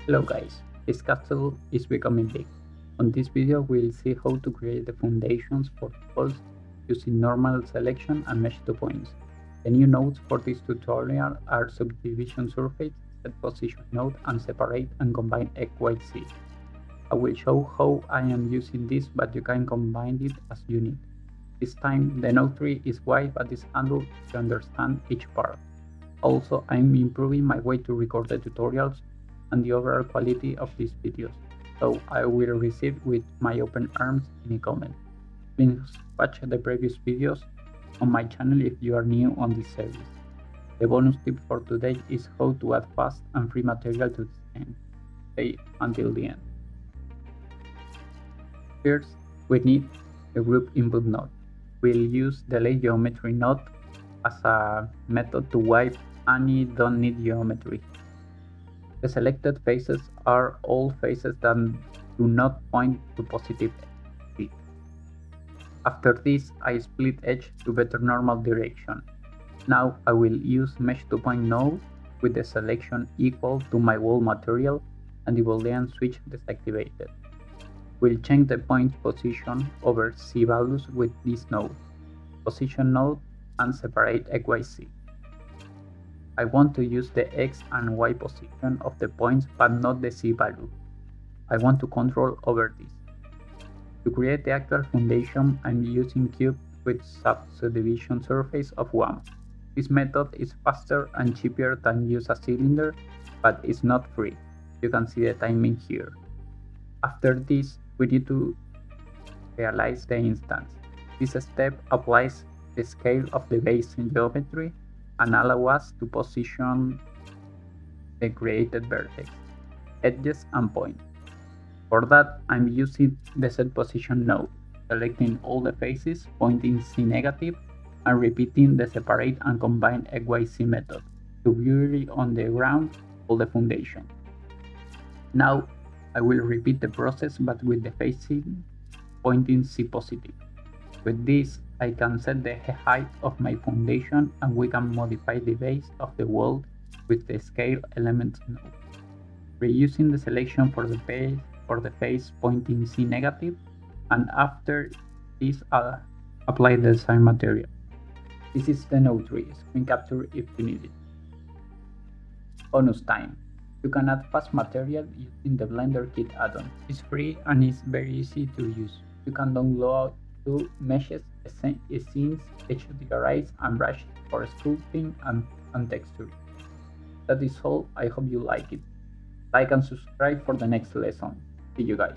Hello guys, this castle is becoming big. On this video we'll see how to create the foundations for walls using normal selection and mesh to points. The new nodes for this tutorial are subdivision surface, set position node, and separate and combine XYZ. I will show how I am using this, but you can combine it as you need. This time the node tree is wide but is handled to understand each part. Also, I'm improving my way to record the tutorials and the overall quality of these videos, so I will receive with my open arms any comment. Please watch the previous videos on my channel if you are new on this series. The bonus tip for today is how to add fast and free material to this game. Stay until the end. First, we need the group input node. We'll use the lay geometry node as a method to wipe any don't need geometry. The selected faces are all faces that do not point to positive X. After this, I split edge to better normal direction. Now I will use mesh to point node with the selection equal to my wall material and the boolean switch deactivated. We'll change the point position over Z values with this node, position node, and separate XYZ. I want to use the X and Y position of the points but not the Z value. I want to control over this. To create the actual foundation, I'm using cube with subdivision surface of 1. This method is faster and cheaper than use a cylinder, but it's not free. You can see the timing here. After this, we need to realize the instance. This step applies the scale of the base in geometry and allow us to position the created vertex, edges, and points. For that, I'm using the set position node, selecting all the faces, pointing Z negative, and repeating the separate and combine XYZ method to bury on the ground all the foundation. Now, I will repeat the process but with the facing pointing Z positive. With this, I can set the height of my foundation and we can modify the base of the wall with the scale elements node. Reusing the selection for the face pointing Z negative, and after this apply the design material. This is the node tree, screen capture if you need it. Bonus time. You can add fast material using the Blender Kit add-on. It's free and it's very easy to use. You can download 2 meshes, scenes, HDRIs, and brushes for sculpting and texturing. That is all. I hope you like it. Like and subscribe for the next lesson. See you guys.